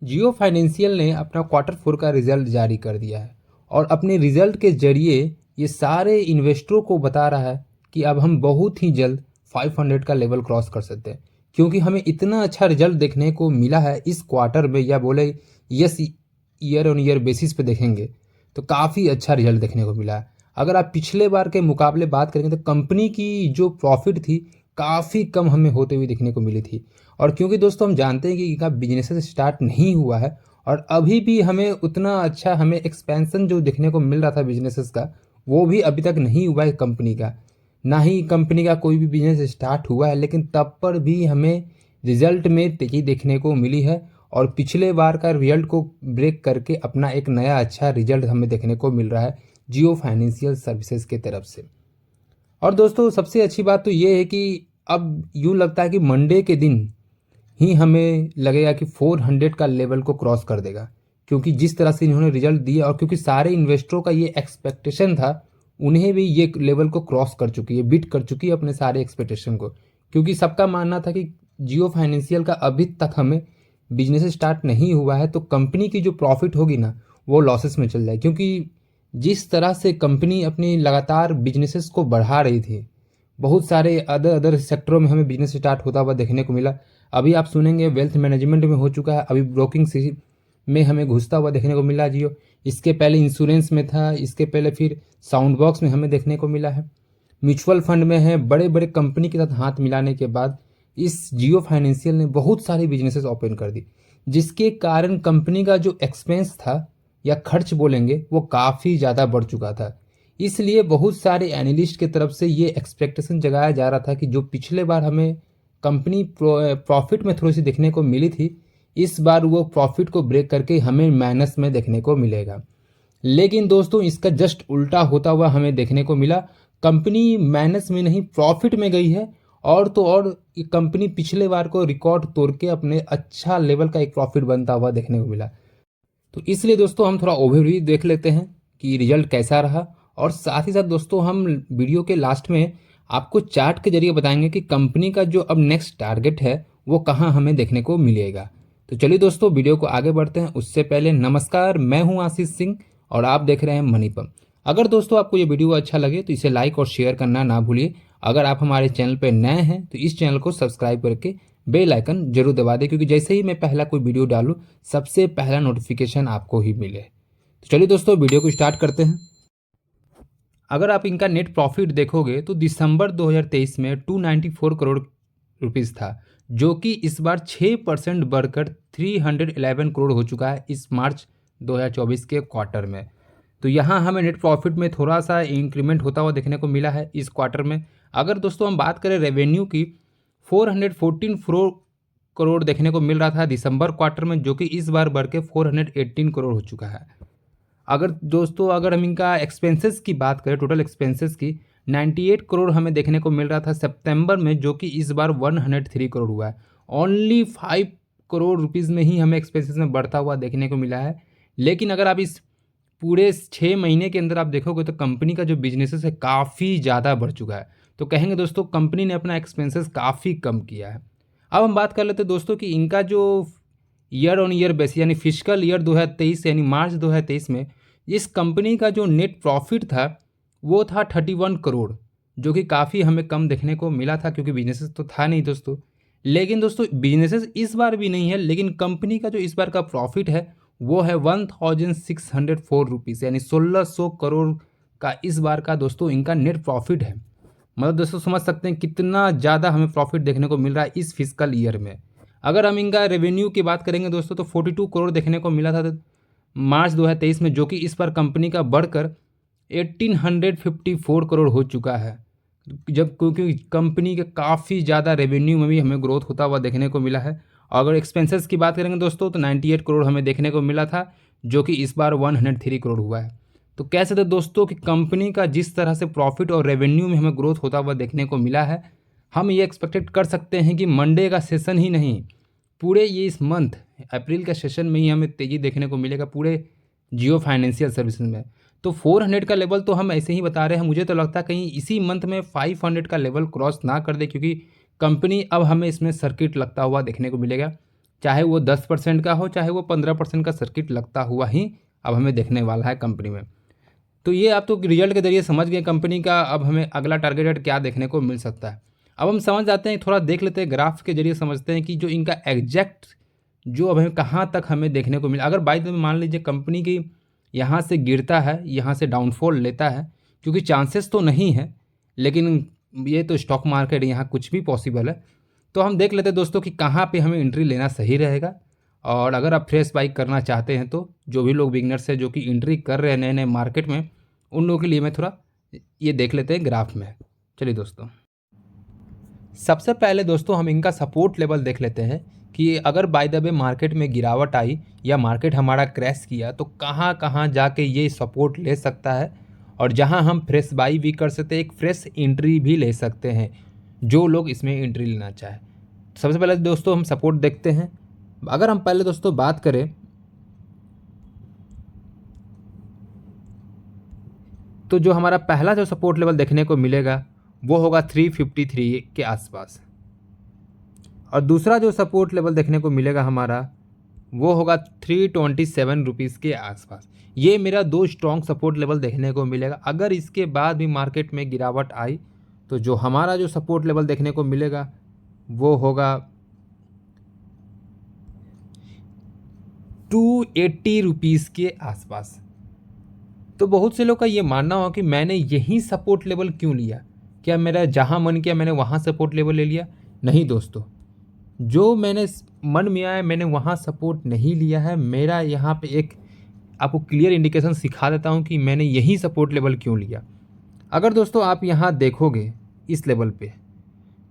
जियो financial ने अपना quarter four का रिजल्ट जारी कर दिया है और अपने रिजल्ट के जरिए ये सारे इन्वेस्टरों को बता रहा है कि अब हम बहुत ही जल्द 500 का लेवल क्रॉस कर सकते हैं, क्योंकि हमें इतना अच्छा रिजल्ट देखने को मिला है इस क्वार्टर में, या बोले yes year on year basis पे देखेंगे तो काफ़ी अच्छा रिजल्ट देखने को मिला है। अगर आप पिछले बार के मुकाबले बात करेंगे तो कंपनी की जो प्रॉफिट थी काफ़ी कम हमें होते हुए देखने को मिली थी। और क्योंकि दोस्तों हम जानते हैं कि इनका बिजनेस स्टार्ट नहीं हुआ है और अभी भी हमें उतना अच्छा हमें एक्सपेंशन जो देखने को मिल रहा था बिजनेसेस का, वो भी अभी तक नहीं हुआ है कंपनी का। ना ही कंपनी का कोई भी बिजनेस स्टार्ट हुआ है, लेकिन तब पर भी हमें रिजल्ट में तेजी देखने को मिली है और पिछले बार का रिजल्ट को ब्रेक करके अपना एक नया अच्छा रिजल्ट हमें देखने को मिल रहा है जियो फाइनेंशियल सर्विसेज के तरफ से। और दोस्तों सबसे अच्छी बात तो ये है कि अब यूँ लगता है कि मंडे के दिन ही हमें लगेगा कि 400 का लेवल को क्रॉस कर देगा, क्योंकि जिस तरह से इन्होंने रिजल्ट दिया और क्योंकि सारे इन्वेस्टरों का ये एक्सपेक्टेशन था, उन्हें भी ये लेवल को क्रॉस कर चुकी है, बीट कर चुकी है अपने सारे एक्सपेक्टेशन को। क्योंकि सबका मानना था कि जियो फाइनेंशियल का अभी तक हमें बिजनेस स्टार्ट नहीं हुआ है तो कंपनी की जो प्रॉफिट होगी ना वो लॉसेस में चल जाए, क्योंकि जिस तरह से कंपनी अपनी लगातार बिजनेसेस को बढ़ा रही थी, बहुत सारे अदर अदर सेक्टरों में हमें बिजनेस स्टार्ट होता हुआ देखने को मिला। अभी आप सुनेंगे वेल्थ मैनेजमेंट में हो चुका है, अभी ब्रोकिंग में हमें घुसता हुआ देखने को मिला जियो। इसके पहले इंश्योरेंस में था, इसके पहले फिर साउंड बॉक्स में हमें देखने को मिला है, म्यूचुअल फंड में है। बड़े बड़े कंपनी के साथ हाथ मिलाने के बाद इस जियो फाइनेंशियल ने बहुत सारी बिजनेसेस ओपन कर दी, जिसके कारण कंपनी का जो एक्सपेंस था या खर्च बोलेंगे वो काफ़ी ज़्यादा बढ़ चुका था। इसलिए बहुत सारे एनालिस्ट की तरफ से ये एक्सपेक्टेशन जगाया जा रहा था कि जो पिछले बार हमें कंपनी प्रॉफिट में थोड़ी सी देखने को मिली थी, इस बार वो प्रॉफिट को ब्रेक करके हमें माइनस में देखने को मिलेगा। लेकिन दोस्तों इसका जस्ट उल्टा होता हुआ हमें देखने को मिला, कंपनी माइनस में नहीं प्रॉफिट में गई है। और तो और ये कंपनी पिछले बार को रिकॉर्ड तोड़ के अपने अच्छा लेवल का एक प्रॉफिट बनता हुआ देखने को मिला। तो इसलिए दोस्तों हम थोड़ा ओवरव्यू देख लेते हैं कि रिजल्ट कैसा रहा, और साथ ही साथ दोस्तों हम वीडियो के लास्ट में आपको चार्ट के जरिए बताएंगे कि कंपनी का जो अब नेक्स्ट टारगेट है वो कहाँ हमें देखने को मिलेगा। तो चलिए दोस्तों वीडियो को आगे बढ़ते हैं। उससे पहले नमस्कार, मैं हूं आशीष सिंह और आप देख रहे हैं मनीपम। अगर दोस्तों आपको ये वीडियो अच्छा लगे तो इसे लाइक और शेयर करना ना भूलिए। अगर आप हमारे चैनल पर नए हैं तो इस चैनल को सब्सक्राइब करके बेल आइकन जरूर दबा दें, क्योंकि जैसे ही मैं पहला कोई वीडियो डालूं सबसे पहला नोटिफिकेशन आपको ही मिले। तो चलिए दोस्तों वीडियो को स्टार्ट करते हैं। अगर आप इनका नेट प्रॉफिट देखोगे तो दिसंबर 2023 में 294 करोड़ रुपीस था, जो कि इस बार 6% बढ़कर 311 करोड़ हो चुका है इस मार्च 2024 के क्वार्टर में। तो यहाँ हमें नेट प्रॉफिट में थोड़ा सा इंक्रीमेंट होता हुआ देखने को मिला है इस क्वार्टर में। अगर दोस्तों हम बात करें रेवेन्यू की, 414 करोड़ देखने को मिल रहा था दिसंबर क्वार्टर में, जो कि इस बार बढ़ के 418 करोड़ हो चुका है। अगर दोस्तों अगर हम इनका एक्सपेंसेस की बात करें, टोटल एक्सपेंसेस की 98 करोड़ हमें देखने को मिल रहा था सितंबर में, जो कि इस बार 103 करोड़ हुआ है। ओनली 5 करोड़ रुपीज़ में ही हमें एक्सपेंसेस में बढ़ता हुआ देखने को मिला है। लेकिन अगर आप इस पूरे 6 महीने के अंदर आप देखोगे तो कंपनी का जो बिजनेसेस है काफ़ी ज़्यादा बढ़ चुका है। तो कहेंगे दोस्तों कंपनी ने अपना एक्सपेंसेस काफ़ी कम किया है। अब हम बात कर लेते हैं दोस्तों कि इनका जो ईयर ऑन ईयर बेसिस यानी फिजिकल ईयर 2023 यानी मार्च 2023 में इस कंपनी का जो नेट प्रॉफिट था वो था 31 करोड़, जो कि काफ़ी हमें कम देखने को मिला था, क्योंकि बिजनेसेस तो था नहीं दोस्तों। लेकिन दोस्तों बिजनेसेस इस बार भी नहीं है, लेकिन कंपनी का जो इस बार का प्रॉफिट है वो है 1604 रुपीज़, यानी 1600 करोड़ का इस बार का दोस्तों इनका नेट प्रॉफिट है। मतलब दोस्तों समझ सकते हैं कितना ज़्यादा हमें प्रॉफिट देखने को मिल रहा है इस फिजिकल ईयर में। अगर हम इनका रेवेन्यू की बात करेंगे दोस्तों तो 42 करोड़ देखने को मिला था मार्च 2023 में, जो कि इस बार कंपनी का बढ़कर 1854 करोड़ हो चुका है। जब क्योंकि कंपनी के काफ़ी ज़्यादा रेवेन्यू में भी हमें ग्रोथ होता हुआ देखने को मिला है। अगर एक्सपेंसेस की बात करेंगे दोस्तों तो 98 करोड़ हमें देखने को मिला था, जो कि इस बार 103 करोड़ हुआ है। तो कह सकते दोस्तों कि कंपनी का जिस तरह से प्रॉफिट और रेवेन्यू में हमें ग्रोथ होता हुआ देखने को मिला है, हम ये एक्सपेक्टेड कर सकते हैं कि मंडे का सेशन ही नहीं, पूरे ये इस मंथ अप्रैल के सेशन में ही हमें तेज़ी देखने को मिलेगा पूरे जियो फाइनेंशियल सर्विसेज में। तो 400 का लेवल तो हम ऐसे ही बता रहे हैं, मुझे तो लगता है कहीं इसी मंथ में 500 का लेवल क्रॉस ना कर दे, क्योंकि कंपनी अब हमें इसमें सर्किट लगता हुआ देखने को मिलेगा। चाहे वो 10% का हो, चाहे वो 15% का सर्किट लगता हुआ ही अब हमें देखने वाला है कंपनी में। तो ये आप तो रिजल्ट के जरिए समझ गए कंपनी का अब हमें अगला टारगेट क्या देखने को मिल सकता है। अब हम समझ जाते हैं, थोड़ा देख लेते हैं ग्राफ के जरिए, समझते हैं कि जो इनका एग्जैक्ट जो अब हमें कहाँ तक हमें देखने को मिला। अगर बाई द वे मान लीजिए कंपनी की यहाँ से गिरता है, यहाँ से डाउनफॉल लेता है, क्योंकि चांसेस तो नहीं है, लेकिन ये तो स्टॉक मार्केट, यहाँ कुछ भी पॉसिबल है। तो हम देख लेते हैं दोस्तों कि कहाँ पे हमें एंट्री लेना सही रहेगा। और अगर आप फ्रेश बाई करना चाहते हैं तो जो भी लोग बिगनर्स हैं जो कि एंट्री कर रहे हैं नए नए मार्केट में, उन लोगों के लिए मैं थोड़ा ये देख लेते हैं ग्राफ में। चलिए दोस्तों, सबसे पहले दोस्तों हम इनका सपोर्ट लेवल देख लेते हैं कि अगर बाय द वे मार्केट में गिरावट आई या मार्केट हमारा क्रैश किया तो कहाँ कहाँ जाके ये सपोर्ट ले सकता है, और जहाँ हम फ्रेश बाई भी कर सकते हैं, एक फ्रेश एंट्री भी ले सकते हैं जो लोग इसमें एंट्री लेना चाहें। सबसे पहले दोस्तों हम सपोर्ट देखते हैं। अगर हम पहले दोस्तों बात करें तो जो हमारा पहला जो सपोर्ट लेवल देखने को मिलेगा वो होगा 353 के आसपास, और दूसरा जो सपोर्ट लेवल देखने को मिलेगा हमारा वो होगा 327 रुपीज़ के आसपास। ये मेरा दो स्ट्रॉन्ग सपोर्ट लेवल देखने को मिलेगा। अगर इसके बाद भी मार्केट में गिरावट आई तो जो हमारा जो सपोर्ट लेवल देखने को मिलेगा वो होगा 280 रुपीज़ के आसपास। तो बहुत से लोग का ये मानना हो कि मैंने यही सपोर्ट लेवल क्यों लिया, क्या मेरा जहाँ मन किया मैंने वहाँ सपोर्ट लेवल ले लिया? नहीं दोस्तों, जो मैंने मन में आया मैंने वहाँ सपोर्ट नहीं लिया है। मेरा यहाँ पे एक आपको क्लियर इंडिकेशन सिखा देता हूँ कि मैंने यही सपोर्ट लेवल क्यों लिया। अगर दोस्तों आप यहाँ देखोगे इस लेवल पे,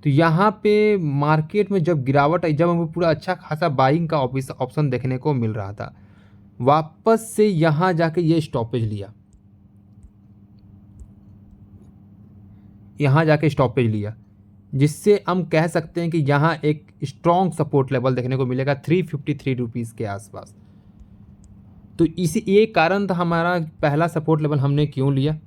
तो यहाँ पे मार्केट में जब गिरावट आई, जब हमें पूरा अच्छा खासा बाइंग का ऑप्शन देखने को मिल रहा था, वापस से यहाँ जाके ये स्टॉपेज लिया, यहाँ जाके स्टॉपेज लिया, जिससे हम कह सकते हैं कि यहाँ एक स्ट्रॉन्ग सपोर्ट लेवल देखने को मिलेगा 353 रुपीज़ के आसपास। तो इसी ये कारण था हमारा पहला सपोर्ट लेवल हमने क्यों लिया।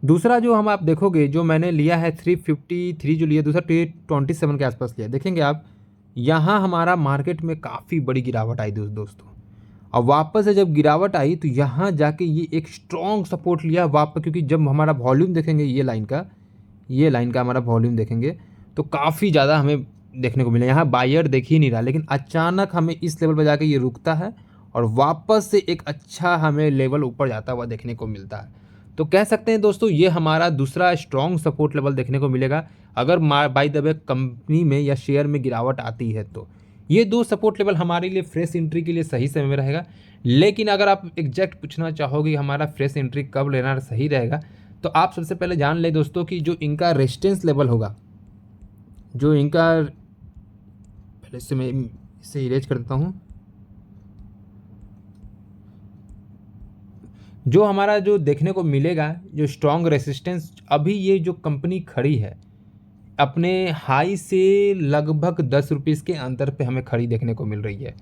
दूसरा जो हम आप देखोगे जो मैंने लिया है 353 जो लिया, दूसरा 327 के आसपास लिया। देखेंगे आप यहाँ हमारा मार्केट में काफ़ी बड़ी गिरावट आई दोस्तों, और वापस से जब गिरावट आई तो यहाँ जाके ये एक स्ट्रॉन्ग सपोर्ट लिया वापस, क्योंकि जब हमारा वॉल्यूम देखेंगे ये लाइन का हमारा वॉल्यूम देखेंगे तो काफ़ी ज़्यादा हमें देखने को मिला। यहाँ बायर देख ही नहीं रहा, लेकिन अचानक हमें इस लेवल पर जाके ये रुकता है और वापस से एक अच्छा हमें लेवल ऊपर जाता हुआ देखने को मिलता है। तो कह सकते हैं दोस्तों ये हमारा दूसरा स्ट्रॉन्ग सपोर्ट लेवल देखने को मिलेगा अगर बाय द वे कंपनी में या शेयर में गिरावट आती है। तो ये दो सपोर्ट लेवल हमारे लिए फ्रेश एंट्री के लिए सही समय में रहेगा। लेकिन अगर आप एग्जैक्ट पूछना चाहोगे हमारा फ्रेश एंट्री कब लेना सही रहेगा, तो आप सबसे पहले जान ले दोस्तों कि जो इनका रेजिस्टेंस लेवल होगा, जो इनका पहले से मैं इसे इरेज कर देता हूँ, जो हमारा जो देखने को मिलेगा जो स्ट्रॉन्ग रेजिस्टेंस, अभी ये जो कंपनी खड़ी है अपने हाई से लगभग 10 रुपीज़ के अंतर पे हमें खड़ी देखने को मिल रही है।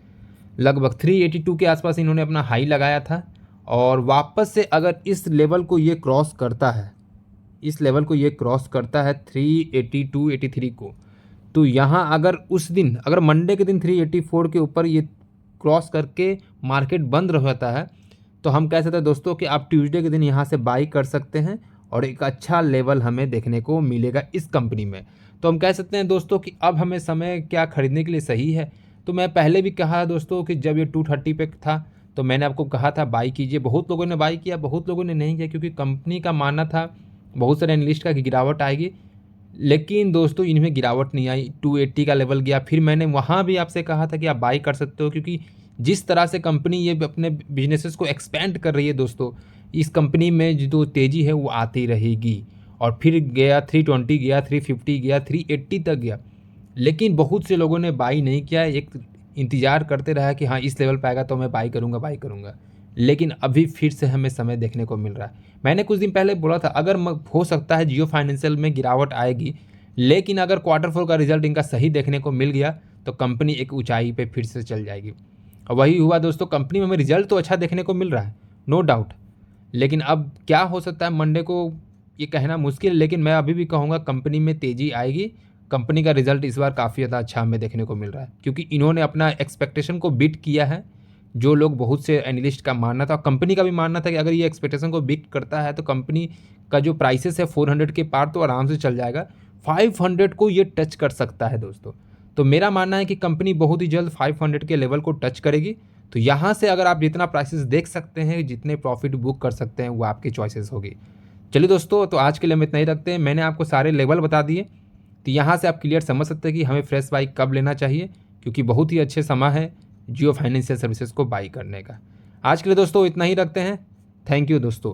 लगभग 382 के आसपास इन्होंने अपना हाई लगाया था, और वापस से अगर इस लेवल को ये क्रॉस करता है, इस लेवल को ये क्रॉस करता है 382 83 को, तो यहाँ अगर उस दिन अगर मंडे के दिन 384 के ऊपर ये क्रॉस करके मार्केट बंद रहता है, तो हम कह सकते हैं दोस्तों कि आप ट्यूसडे के दिन यहाँ से बाई कर सकते हैं और एक अच्छा लेवल हमें देखने को मिलेगा इस कंपनी में। तो हम कह सकते हैं दोस्तों कि अब हमें समय क्या खरीदने के लिए सही है। तो मैं पहले भी कहा दोस्तों कि जब ये 230 पे था तो मैंने आपको कहा था बाई कीजिए। बहुत लोगों ने बाई किया, बहुत लोगों ने नहीं किया, क्योंकि कंपनी का मानना था बहुत सारे एनालिस्ट का कि गिरावट आएगी, लेकिन दोस्तों इनमें गिरावट नहीं आई। 280 का लेवल गया, फिर मैंने वहाँ भी आपसे कहा था कि आप बाई कर सकते हो, क्योंकि जिस तरह से कंपनी ये अपने बिजनेसेस को एक्सपेंड कर रही है दोस्तों, इस कंपनी में जो तेज़ी है वो आती रहेगी। और फिर गया 320 गया, 350 गया, 380 तक गया, लेकिन बहुत से लोगों ने बाई नहीं किया, एक इंतज़ार करते रहा कि हाँ इस लेवल पे आएगा तो मैं बाई करूँगा। लेकिन अभी फिर से हमें समय देखने को मिल रहा है। मैंने कुछ दिन पहले बोला था अगर हो सकता है जियो फाइनेंशियल में गिरावट आएगी, लेकिन अगर Q4 का रिजल्ट इनका सही देखने को मिल गया तो कंपनी एक ऊंचाई पे फिर से चल जाएगी। और वही हुआ दोस्तों, कंपनी में हमें रिजल्ट तो अच्छा देखने को मिल रहा है, नो डाउट, लेकिन अब क्या हो सकता है मंडे को ये कहना मुश्किल है। लेकिन मैं अभी भी कहूँगा कंपनी में तेज़ी आएगी, कंपनी का रिजल्ट इस बार काफ़ी ज़्यादा अच्छा हमें देखने को मिल रहा है, क्योंकि इन्होंने अपना एक्सपेक्टेशन को बीट किया है। जो लोग बहुत से एनालिस्ट का मानना था, कंपनी का भी मानना था कि अगर ये एक्सपेक्टेशन को बीट करता है तो कंपनी का जो प्राइसेस है 400 के पार तो आराम से चल जाएगा, 500 को ये टच कर सकता है दोस्तों। तो मेरा मानना है कि कंपनी बहुत ही जल्द 500 के लेवल को टच करेगी। तो यहाँ से अगर आप जितना प्राइसेस देख सकते हैं, जितने प्रॉफिट बुक कर सकते हैं, वो आपकी चॉइसेस होगी। चलिए दोस्तों, तो आज के लिए हम इतना ही रखते हैं। मैंने आपको सारे लेवल बता दिए, तो यहाँ से आप क्लियर समझ सकते हैं कि हमें फ्रेश बाई कब लेना चाहिए, क्योंकि बहुत ही अच्छे समय है जियो फाइनेंशियल सर्विसेज को बाई करने का। आज के लिए दोस्तों इतना ही रखते हैं। थैंक यू दोस्तों।